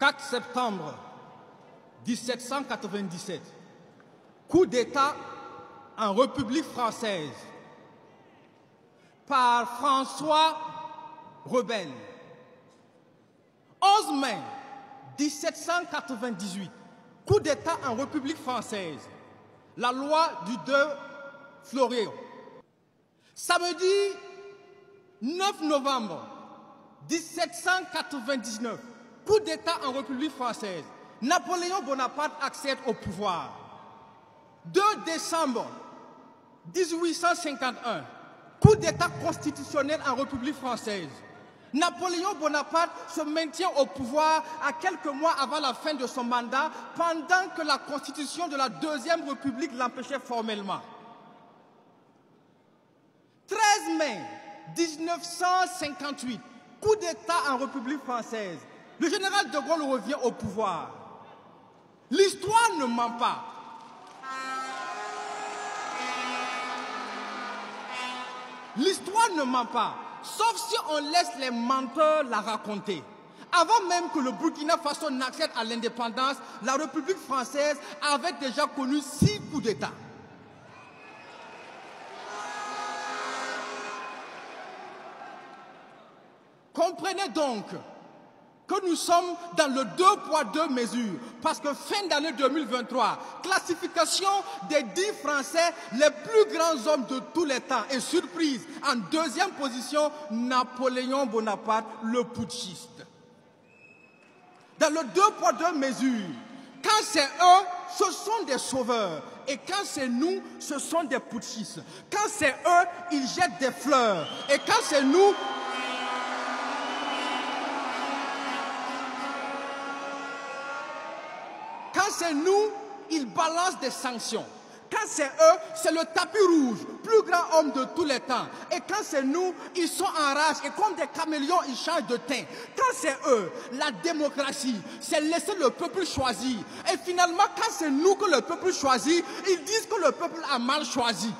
4 septembre 1797, coup d'État en République française par François Rebelle. 11 mai 1798, coup d'État en République française, la loi du 2 février. Samedi 9 novembre 1799, coup d'État en République française, Napoléon Bonaparte accède au pouvoir. 2 décembre 1851, coup d'État constitutionnel en République française. Napoléon Bonaparte se maintient au pouvoir à quelques mois avant la fin de son mandat, pendant que la constitution de la Deuxième République l'empêchait formellement. 13 mai 1958, coup d'État en République française. Le général de Gaulle revient au pouvoir. L'histoire ne ment pas. L'histoire ne ment pas, sauf si on laisse les menteurs la raconter. Avant même que le Burkina Faso n'accède à l'indépendance, la République française avait déjà connu 6 coups d'État. Comprenez donc que nous sommes dans le 2 poids 2 mesures, parce que fin d'année 2023, classification des 10 Français les plus grands hommes de tous les temps, et surprise, en 2e position, Napoléon Bonaparte, le putschiste. Dans le 2 poids 2 mesures, quand c'est eux, ce sont des sauveurs, et quand c'est nous, ce sont des putschistes. Quand c'est eux, ils jettent des fleurs, et quand c'est nous, c'est nous, ils balancent des sanctions. Quand c'est eux, c'est le tapis rouge, plus grand homme de tous les temps. Et quand c'est nous, ils sont en rage et comme des caméléons, ils changent de teint. Quand c'est eux, la démocratie, c'est laisser le peuple choisir. Et finalement, quand c'est nous que le peuple choisit, ils disent que le peuple a mal choisi.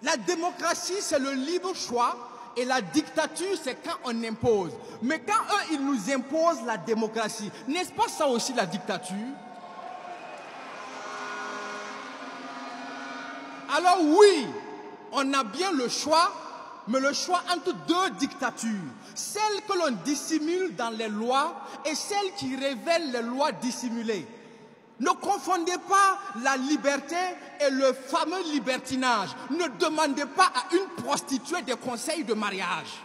La démocratie, c'est le libre choix et la dictature, c'est quand on impose. Mais quand eux, ils nous imposent la démocratie, n'est-ce pas ça aussi la dictature? Alors oui, on a bien le choix, mais le choix entre 2 dictatures. Celle que l'on dissimule dans les lois et celle qui révèle les lois dissimulées. Ne confondez pas la liberté et le fameux libertinage. Ne demandez pas à une prostituée des conseils de mariage.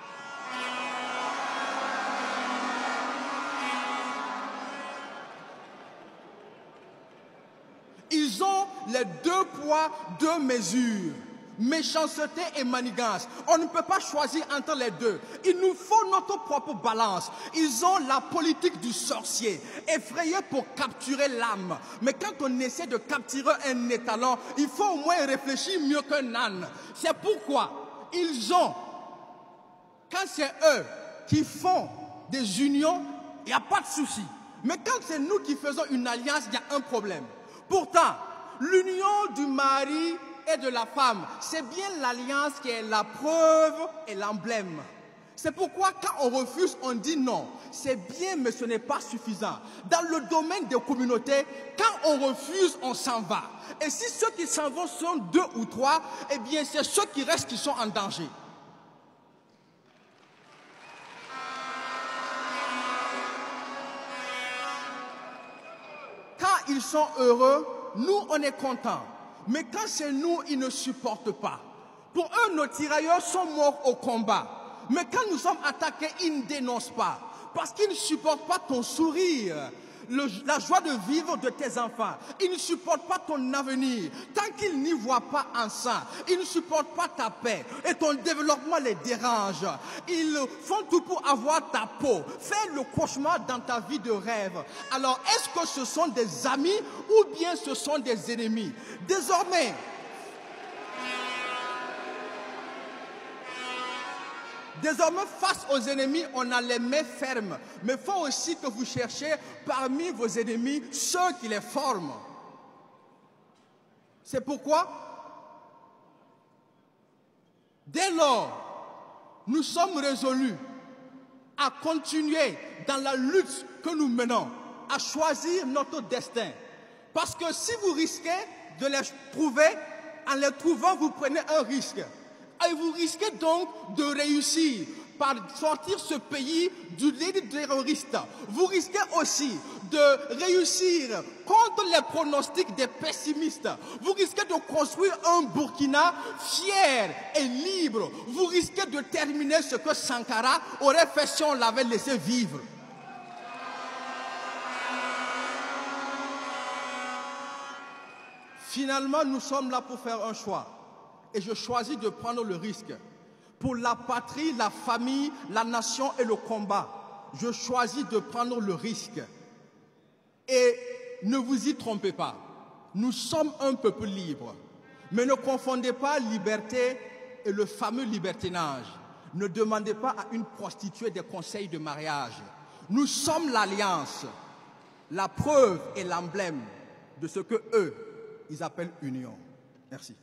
Ils ont les 2 poids, 2 mesures. Méchanceté et manigance. On ne peut pas choisir entre les deux. Il nous faut notre propre balance. Ils ont la politique du sorcier, effrayé pour capturer l'âme. Mais quand on essaie de capturer un étalon, il faut au moins réfléchir mieux qu'un âne. C'est pourquoi ils ont, quand c'est eux qui font des unions, il n'y a pas de souci. Mais quand c'est nous qui faisons une alliance, il y a un problème. Pourtant, l'union du mari et de la femme, c'est bien l'alliance qui est la preuve et l'emblème. C'est pourquoi quand on refuse, on dit non. C'est bien, mais ce n'est pas suffisant. Dans le domaine des communautés, quand on refuse, on s'en va. Et si ceux qui s'en vont sont 2 ou 3, eh bien c'est ceux qui restent qui sont en danger. Quand ils sont heureux, nous on est contents. Mais quand c'est nous, ils ne supportent pas. Pour eux, nos tirailleurs sont morts au combat. Mais quand nous sommes attaqués, ils ne dénoncent pas. Parce qu'ils ne supportent pas ton sourire, la joie de vivre de tes enfants. Ils ne supportent pas ton avenir. Tant qu'ils n'y voient pas en ça, ils ne supportent pas ta paix. Et ton développement les dérange. Ils font tout pour avoir ta peau. Fais le cauchemar dans ta vie de rêve. Alors, est-ce que ce sont des amis ou bien ce sont des ennemis? Désormais, face aux ennemis, on a les mains fermes. Mais il faut aussi que vous cherchiez parmi vos ennemis ceux qui les forment. C'est pourquoi Dès lors, nous sommes résolus à continuer dans la lutte que nous menons, à choisir notre destin. Parce que si vous risquez de les trouver, en les trouvant, vous prenez un risque. Et vous risquez donc de réussir par sortir ce pays du lead terroriste. Vous risquez aussi de réussir contre les pronostics des pessimistes. Vous risquez de construire un Burkina fier et libre. Vous risquez de terminer ce que Sankara aurait fait si on l'avait laissé vivre. Finalement, nous sommes là pour faire un choix. Et je choisis de prendre le risque. Pour la patrie, la famille, la nation et le combat, je choisis de prendre le risque. Et ne vous y trompez pas, nous sommes un peuple libre. Mais ne confondez pas liberté et le fameux libertinage. Ne demandez pas à une prostituée des conseils de mariage. Nous sommes l'alliance, la preuve et l'emblème de ce que eux, ils appellent union. Merci.